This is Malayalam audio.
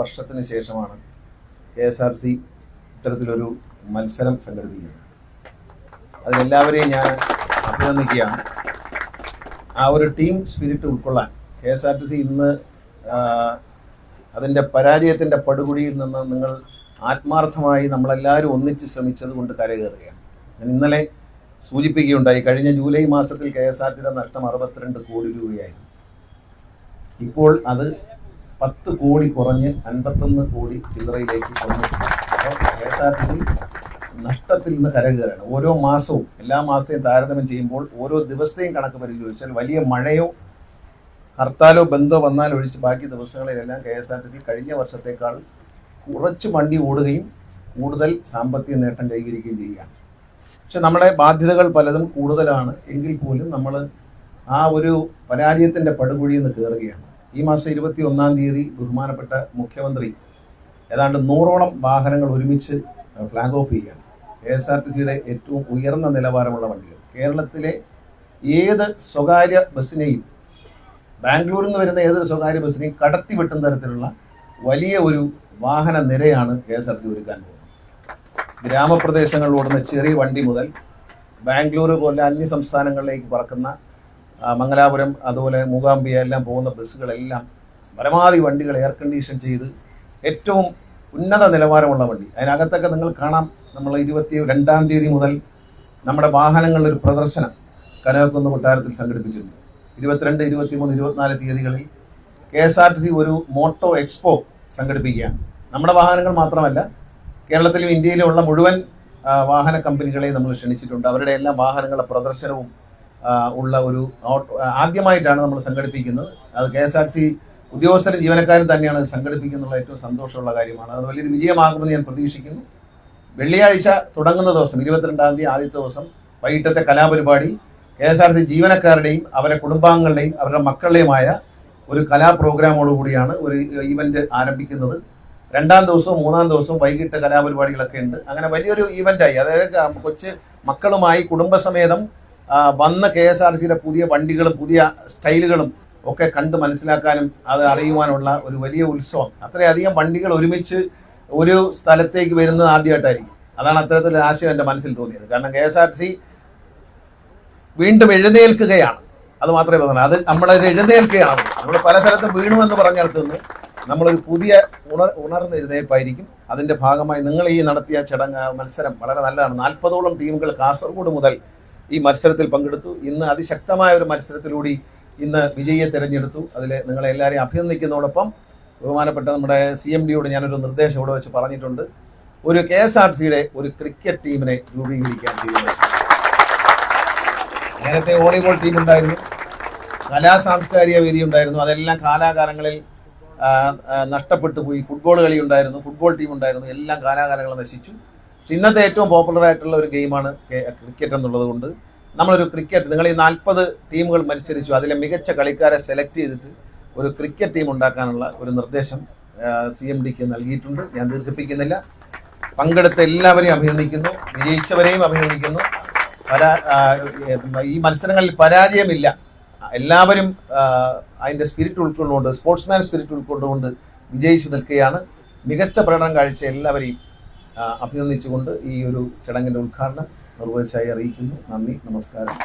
വർഷത്തിന് ശേഷമാണ് KSRTC ഇത്തരത്തിലൊരു മത്സരം സംഘടിപ്പിക്കുന്നത്. അതിലെല്ലാവരെയും ഞാൻ അഭിനന്ദിക്കുകയാണ്. ആ ഒരു ടീം സ്പിരിറ്റ് ഉൾക്കൊള്ളാൻ KSRTC ഇന്ന് അതിൻ്റെ പരാജയത്തിൻ്റെ പടുകുഴിയിൽ നിന്ന് നിങ്ങൾ ആത്മാർത്ഥമായി നമ്മളെല്ലാവരും ഒന്നിച്ച് ശ്രമിച്ചത് കൊണ്ട് കരകയറുകയാണ്. ഞാൻ ഇന്നലെ സൂചിപ്പിക്കുകയുണ്ടായി, കഴിഞ്ഞ ജൂലൈ മാസത്തിൽ KSRTCയുടെ നഷ്ടം 62 കോടി രൂപയായിരുന്നു. ഇപ്പോൾ അത് 10 കോടി കുറഞ്ഞ് 51 കോടി ചില്ലറയിലേക്ക് കുറഞ്ഞിട്ടുണ്ട്. KSRTC നഷ്ടത്തിൽ നിന്ന് കരകയറാണ്. ഓരോ മാസവും എല്ലാ മാസത്തെയും താരതമ്യം ചെയ്യുമ്പോൾ ഓരോ ദിവസത്തെയും കണക്ക് പരിശോധിച്ചാൽ വലിയ മഴയോ ഹർത്താലോ ബന്ധോ വന്നാൽ ഒഴിച്ച് ബാക്കി ദിവസങ്ങളിലെല്ലാം KSRTC കഴിഞ്ഞ വർഷത്തേക്കാൾ കുറച്ച് വണ്ടി ഓടുകയും കൂടുതൽ സാമ്പത്തിക നേട്ടം കൈവരിക്കുകയും ചെയ്യുകയാണ്. പക്ഷെ നമ്മുടെ ബാധ്യതകൾ പലതും കൂടുതലാണ് എങ്കിൽ പോലും നമ്മൾ ആ ഒരു പരാജയത്തിൻ്റെ പടുകുഴിയിൽ നിന്ന് കയറുകയാണ്. ഈ മാസം 21-ാം തീയതി ബഹുമാനപ്പെട്ട മുഖ്യമന്ത്രി ഏതാണ്ട് 100ഓളം വാഹനങ്ങൾ ഒരുമിച്ച് ഫ്ലാഗ് ഓഫ് ചെയ്യുകയാണ്. KSRTCയുടെ ഏറ്റവും ഉയർന്ന നിലവാരമുള്ള വണ്ടികൾ. കേരളത്തിലെ ഏത് സ്വകാര്യ ബസ്സിനെയും, ബാംഗ്ലൂരിൽ നിന്ന് വരുന്ന ഏതൊരു സ്വകാര്യ ബസ്സിനെയും കടത്തി വെട്ടുന്ന തരത്തിലുള്ള വലിയ ഒരു വാഹന നിരയാണ് KSRTC ഒരുക്കാൻ പോകുന്നത്. ഗ്രാമപ്രദേശങ്ങളിൽ ഓടുന്ന ചെറിയ വണ്ടി മുതൽ ബാംഗ്ലൂർ പോലെ അന്യ സംസ്ഥാനങ്ങളിലേക്ക് പറക്കുന്ന മംഗലാപുരം, അതുപോലെ മൂകാംബിക എല്ലാം പോകുന്ന ബസ്സുകളെല്ലാം പരമാവധി വണ്ടികൾ എയർ കണ്ടീഷൻ ചെയ്ത് ഏറ്റവും ഉന്നത നിലവാരമുള്ള വണ്ടി. അതിനകത്തൊക്കെ നിങ്ങൾ കാണാം, നമ്മൾ 22-ാം തീയതി മുതൽ നമ്മുടെ വാഹനങ്ങളുടെ ഒരു പ്രദർശനം കനകക്കുന്ന് കൊട്ടാരത്തിൽ സംഘടിപ്പിച്ചിട്ടുണ്ട്. 22, 23, 24 തീയതികളിൽ KSRTC ഒരു മോട്ടോ എക്സ്പോ സംഘടിപ്പിക്കുകയാണ്. നമ്മുടെ വാഹനങ്ങൾ മാത്രമല്ല, കേരളത്തിലും ഇന്ത്യയിലുമുള്ള മുഴുവൻ വാഹന കമ്പനികളെ നമ്മൾ ക്ഷണിച്ചിട്ടുണ്ട്. അവരുടെ എല്ലാ വാഹനങ്ങളുടെ പ്രദർശനവും ഉള്ള ഒരു ആദ്യമായിട്ടാണ് നമ്മൾ സംഘടിപ്പിക്കുന്നത്. അത് KSRTC ഉദ്യോഗസ്ഥരും ജീവനക്കാരും തന്നെയാണ് സംഘടിപ്പിക്കുന്നുള്ള ഏറ്റവും സന്തോഷമുള്ള കാര്യമാണ്. അത് വലിയൊരു വിജയമാകുമെന്ന് ഞാൻ പ്രതീക്ഷിക്കുന്നു. വെള്ളിയാഴ്ച തുടങ്ങുന്ന ദിവസം 22-ാം തീയതി ആദ്യത്തെ ദിവസം വൈകിട്ടത്തെ കലാപരിപാടി KSRTC ജീവനക്കാരുടെയും അവരുടെ കുടുംബാംഗങ്ങളുടെയും അവരുടെ മക്കളുടെയുമായ ഒരു കലാ പ്രോഗ്രാമോടുകൂടിയാണ് ഒരു ഈവൻറ്റ് ആരംഭിക്കുന്നത്. 2-ാം ദിവസവും 3-ാം ദിവസവും വൈകിട്ട് കലാപരിപാടികളൊക്കെ ഉണ്ട്. അങ്ങനെ വലിയൊരു ഈവൻ്റായി, അതായത് കൊച്ചു മക്കളുമായി കുടുംബസമേതം വന്ന് KSRTCയുടെ പുതിയ വണ്ടികളും പുതിയ സ്റ്റൈലുകളും ഒക്കെ കണ്ട് മനസ്സിലാക്കാനും അത് അറിയുവാനുള്ള ഒരു വലിയ ഉത്സവം. അത്രയധികം വണ്ടികൾ ഒരുമിച്ച് ഒരു സ്ഥലത്തേക്ക് വരുന്നത് ആദ്യമായിട്ടായിരിക്കും. അതാണ് അത്തരത്തിലൊരു ആശയം എൻ്റെ മനസ്സിൽ തോന്നിയത്. കാരണം KSRTC വീണ്ടും എഴുന്നേൽക്കുകയാണ്. അത് മാത്രമേ പറഞ്ഞു, അത് നമ്മളൊരു എഴുന്നേൽക്കുകയാണ്. നമ്മൾ പല സ്ഥലത്തും വീണുവെന്ന് പറഞ്ഞിടത്തുനിന്ന് നമ്മളൊരു പുതിയ ഉണർന്നെഴുന്നേൽപ്പായിരിക്കും. അതിൻ്റെ ഭാഗമായി നിങ്ങൾ ഈ നടത്തിയ മത്സരം വളരെ നല്ലതാണ്. 40ഓളം ടീമുകൾ കാസർഗോഡ് മുതൽ ഈ മത്സരത്തിൽ പങ്കെടുത്തു. ഇന്ന് അതിശക്തമായ ഒരു മത്സരത്തിലൂടെ ഇന്ന് വിജയിയെ തിരഞ്ഞെടുത്തു. അതിൽ നിങ്ങളെല്ലാവരെയും അഭിനന്ദിക്കുന്നതോടൊപ്പം ബഹുമാനപ്പെട്ട നമ്മുടെ CMDയോട് ഞാനൊരു നിർദ്ദേശം ഇവിടെ വെച്ച് പറഞ്ഞിട്ടുണ്ട്. ഒരു KSRTCയുടെ ഒരു ക്രിക്കറ്റ് ടീമിനെ രൂപീകരിക്കാൻ തീരുമാനിച്ചു. നേരത്തെ വോളിബോൾ ടീം ഉണ്ടായിരുന്നു, കലാസാംസ്കാരിക വേദി ഉണ്ടായിരുന്നു, അതെല്ലാം കാലാകാലങ്ങളിൽ നഷ്ടപ്പെട്ടു പോയി. ഫുട്ബോൾ കളി ഉണ്ടായിരുന്നു, ഫുട്ബോൾ ടീം ഉണ്ടായിരുന്നു, എല്ലാം കാലാകാലങ്ങൾ നശിച്ചു. പക്ഷെ ഇന്നത്തെ ഏറ്റവും പോപ്പുലറായിട്ടുള്ള ഒരു ഗെയിമാണ് ക്രിക്കറ്റ് എന്നുള്ളത് കൊണ്ട് നമ്മളൊരു ക്രിക്കറ്റ്, നിങ്ങൾ ഈ 40 ടീമുകൾ മത്സരിച്ചു, അതിലെ മികച്ച കളിക്കാരെ സെലക്ട് ചെയ്തിട്ട് ഒരു ക്രിക്കറ്റ് ടീം ഉണ്ടാക്കാനുള്ള ഒരു നിർദ്ദേശം CMDക്ക് നൽകിയിട്ടുണ്ട്. ഞാൻ ദീർഘിപ്പിക്കുന്നില്ല. പങ്കെടുത്ത എല്ലാവരെയും അഭിനന്ദിക്കുന്നു, വിജയിച്ചവരെയും അഭിനന്ദിക്കുന്നു. ഈ മത്സരങ്ങളിൽ പരാജയമില്ല. എല്ലാവരും അതിൻ്റെ സ്പിരിറ്റ് ഉൾക്കൊണ്ടുകൊണ്ട്, സ്പോർട്സ്മാൻ സ്പിരിറ്റ് ഉൾക്കൊണ്ടുകൊണ്ട് വിജയിച്ചു നിൽക്കുകയാണ്. മികച്ച പ്രകടനം കാഴ്ച എല്ലാവരെയും അഭിനന്ദിച്ചുകൊണ്ട് ഈ ഒരു ചടങ്ങിൻ്റെ ഉദ്ഘാടനം നിർവഹിച്ചായി അറിയിക്കുന്നു. നന്ദി, നമസ്കാരം.